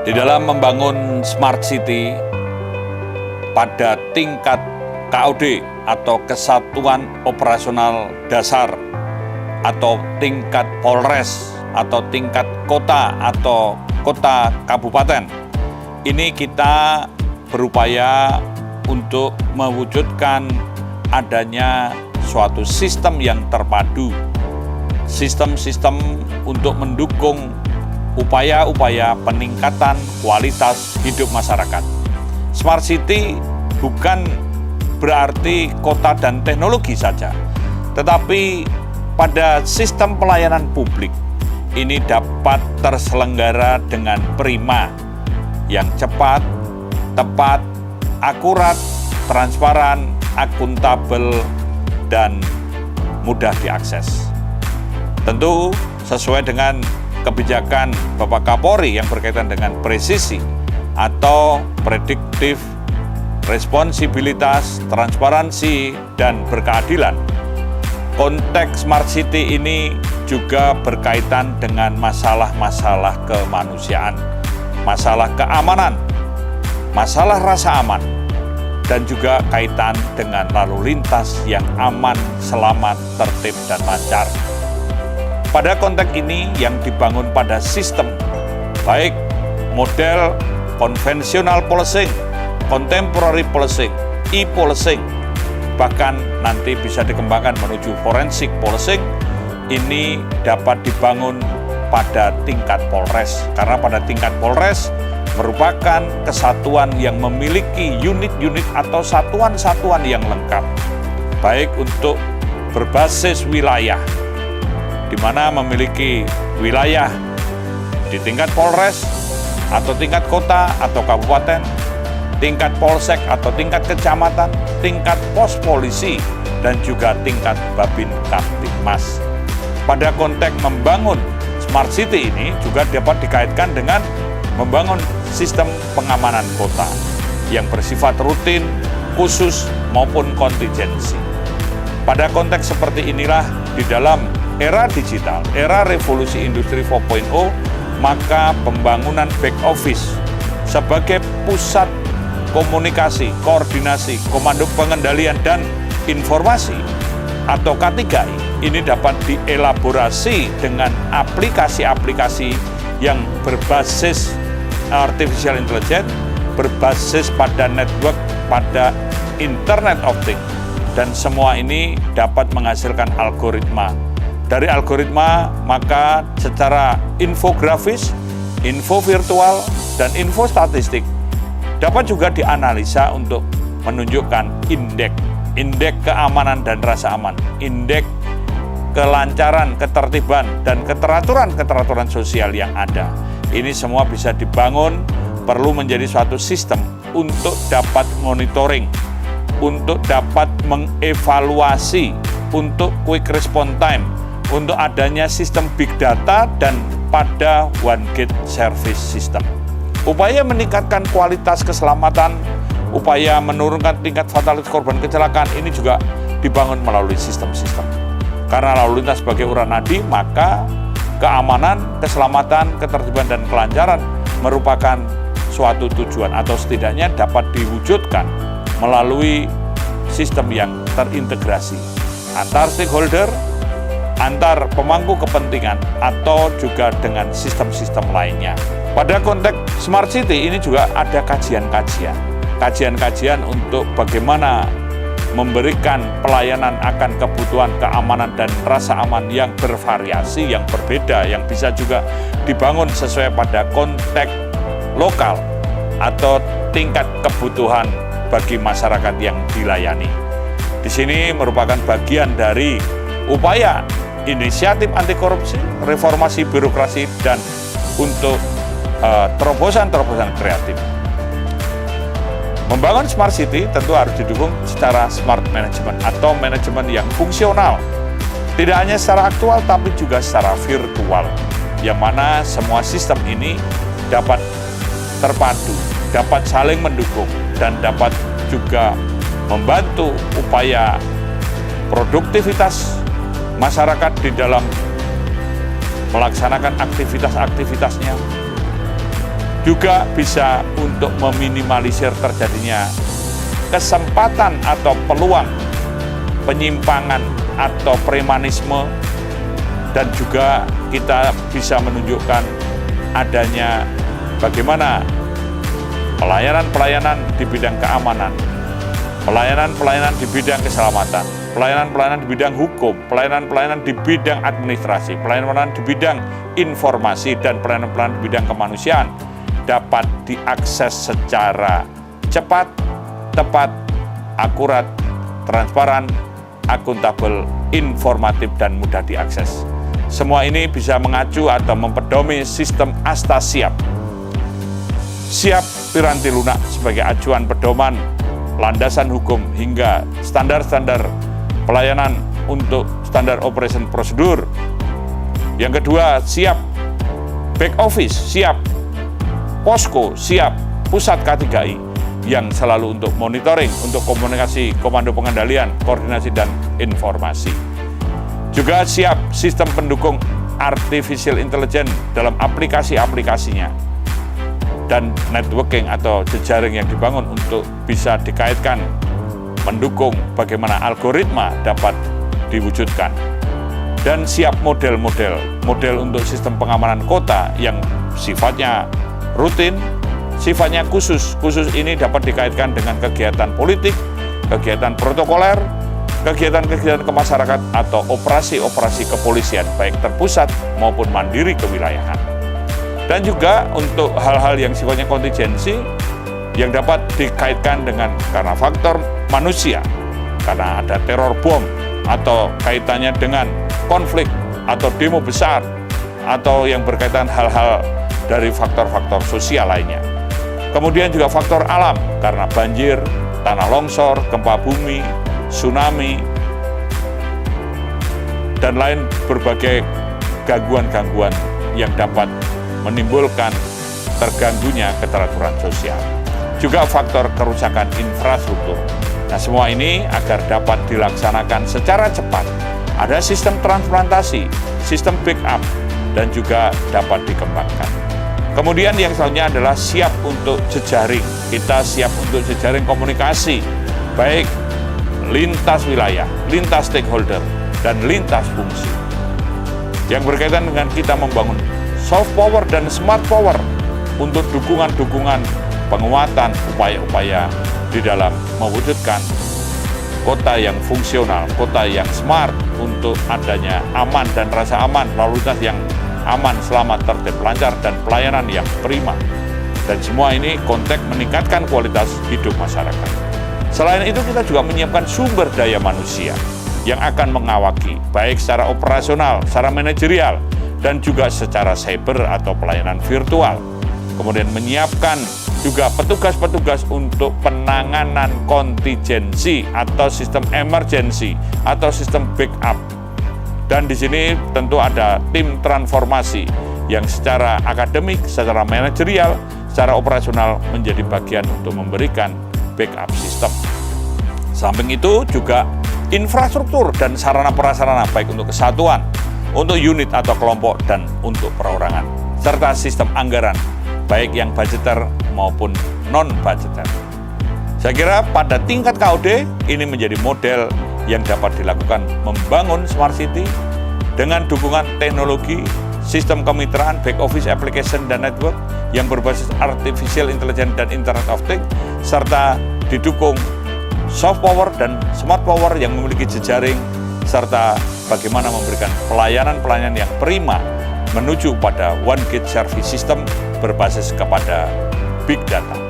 Di dalam membangun smart city pada tingkat KOD atau Kesatuan Operasional Dasar atau tingkat Polres atau tingkat kota atau kota kabupaten, ini kita berupaya untuk mewujudkan adanya suatu sistem yang terpadu, sistem-sistem untuk mendukung upaya-upaya peningkatan kualitas hidup masyarakat. Smart City bukan berarti kota dan teknologi saja, tetapi pada sistem pelayanan publik ini dapat terselenggara dengan prima, yang cepat, tepat, akurat, transparan, akuntabel, dan mudah diakses. Tentu sesuai dengan kebijakan Bapak Kapolri yang berkaitan dengan presisi atau prediktif, responsibilitas, transparansi, dan berkeadilan. Konteks Smart City ini juga berkaitan dengan masalah-masalah kemanusiaan, masalah keamanan, masalah rasa aman, dan juga kaitan dengan lalu lintas yang aman, selamat, tertib, dan lancar. Pada konteks ini yang dibangun pada sistem, baik model konvensional policing, contemporary policing, e-policing, bahkan nanti bisa dikembangkan menuju forensik policing, ini dapat dibangun pada tingkat Polres. Karena pada tingkat Polres merupakan kesatuan yang memiliki unit-unit atau satuan-satuan yang lengkap, baik untuk berbasis wilayah, di mana memiliki wilayah di tingkat Polres atau tingkat kota atau kabupaten, tingkat polsek atau tingkat kecamatan, tingkat pos polisi, dan juga tingkat Babin Kamtibmas. Pada konteks membangun Smart City ini juga dapat dikaitkan dengan membangun sistem pengamanan kota yang bersifat rutin, khusus, maupun kontingensi. Pada konteks seperti inilah, di dalam era digital, era revolusi industri 4.0, maka pembangunan back office sebagai pusat komunikasi, koordinasi, komando pengendalian, dan informasi atau K3I ini dapat dielaborasi dengan aplikasi-aplikasi yang berbasis artificial intelligence, berbasis pada network, pada Internet of Things, dan semua ini dapat menghasilkan algoritma. Dari algoritma, maka secara infografis, info virtual, dan info statistik dapat juga dianalisa untuk menunjukkan indeks keamanan dan rasa aman, indeks kelancaran, ketertiban, dan keteraturan sosial yang ada. Ini semua bisa dibangun, perlu menjadi suatu sistem untuk dapat monitoring, untuk dapat mengevaluasi, untuk quick response time, untuk adanya sistem big data, dan pada one gate service system. Upaya meningkatkan kualitas keselamatan, upaya menurunkan tingkat fatalitas korban kecelakaan ini juga dibangun melalui sistem-sistem. Karena lalu lintas sebagai urat nadi, maka keamanan, keselamatan, ketertiban, dan kelancaran merupakan suatu tujuan atau setidaknya dapat diwujudkan melalui sistem yang terintegrasi antar stakeholder, antar pemangku kepentingan, atau juga dengan sistem-sistem lainnya. Pada konteks Smart City ini juga ada kajian-kajian untuk bagaimana memberikan pelayanan akan kebutuhan keamanan dan rasa aman yang bervariasi, yang berbeda, yang bisa juga dibangun sesuai pada konteks lokal atau tingkat kebutuhan bagi masyarakat yang dilayani. Di sini merupakan bagian dari upaya inisiatif anti korupsi, reformasi birokrasi, dan untuk terobosan-terobosan kreatif. Membangun Smart City tentu harus didukung secara smart management atau manajemen yang fungsional. Tidak hanya secara aktual, tapi juga secara virtual, yang mana semua sistem ini dapat terpadu, dapat saling mendukung, dan dapat juga membantu upaya produktivitas masyarakat di dalam melaksanakan aktivitas-aktivitasnya, juga bisa untuk meminimalisir terjadinya kesempatan atau peluang penyimpangan atau premanisme, dan juga kita bisa menunjukkan adanya bagaimana pelayanan-pelayanan di bidang keamanan, pelayanan-pelayanan di bidang keselamatan, pelayanan-pelayanan di bidang hukum, pelayanan-pelayanan di bidang administrasi, pelayanan-pelayanan di bidang informasi, dan pelayanan-pelayanan di bidang kemanusiaan dapat diakses secara cepat, tepat, akurat, transparan, akuntabel, informatif, dan mudah diakses. Semua ini bisa mengacu atau mempedomi sistem Asta Siap. Siap piranti lunak sebagai acuan pedoman, landasan hukum, hingga standar-standar pelayanan untuk standar operation prosedur. Yang kedua, siap back office, siap posko, siap pusat K3I yang selalu untuk monitoring, untuk komunikasi, komando pengendalian, koordinasi, dan informasi. Juga siap sistem pendukung artificial intelligence dalam aplikasi-aplikasinya, dan networking atau jejaring yang dibangun untuk bisa dikaitkan mendukung bagaimana algoritma dapat diwujudkan. Dan siap model untuk sistem pengamanan kota yang sifatnya rutin, sifatnya khusus. Khusus ini dapat dikaitkan dengan kegiatan politik, kegiatan protokoler, kegiatan-kegiatan kemasyarakatan, atau operasi-operasi kepolisian, baik terpusat maupun mandiri kewilayahan. Dan juga untuk hal-hal yang sifatnya kontingensi, yang dapat dikaitkan dengan karena faktor manusia, karena ada teror bom, atau kaitannya dengan konflik atau demo besar, atau yang berkaitan hal-hal dari faktor-faktor sosial lainnya. Kemudian juga faktor alam, karena banjir, tanah longsor, gempa bumi, tsunami, dan lain berbagai gangguan-gangguan yang dapat menimbulkan terganggunya keteraturan sosial. Juga faktor kerusakan infrastruktur. Nah, semua ini agar dapat dilaksanakan secara cepat, ada sistem transplantasi, sistem backup, dan juga dapat dikembangkan. Kemudian yang selanjutnya adalah siap untuk jejaring. Kita siap untuk jejaring komunikasi, baik lintas wilayah, lintas stakeholder, dan lintas fungsi. Yang berkaitan dengan kita membangun soft power dan smart power untuk dukungan-dukungan penguatan upaya-upaya di dalam mewujudkan kota yang fungsional, kota yang smart untuk adanya aman dan rasa aman, lalu lintas yang aman, selamat, tertib, lancar, dan pelayanan yang prima. Dan semua ini konteks meningkatkan kualitas hidup masyarakat. Selain itu, kita juga menyiapkan sumber daya manusia yang akan mengawaki, baik secara operasional, secara manajerial, dan juga secara cyber atau pelayanan virtual. Kemudian menyiapkan juga petugas-petugas untuk penanganan kontingensi atau sistem emergency atau sistem backup. Dan di sini tentu ada tim transformasi yang secara akademik, secara manajerial, secara operasional menjadi bagian untuk memberikan backup sistem. Samping itu juga infrastruktur dan sarana-prasarana baik untuk kesatuan, untuk unit atau kelompok, dan untuk perorangan, serta sistem anggaran baik yang budgeter maupun non-budgeter. Saya kira pada tingkat KOD ini menjadi model yang dapat dilakukan membangun Smart City dengan dukungan teknologi, sistem kemitraan, back office application dan network yang berbasis artificial intelligence dan Internet of Things, serta didukung soft power dan smart power yang memiliki jejaring, serta bagaimana memberikan pelayanan-pelayanan yang prima menuju pada one gate service system berbasis kepada big data.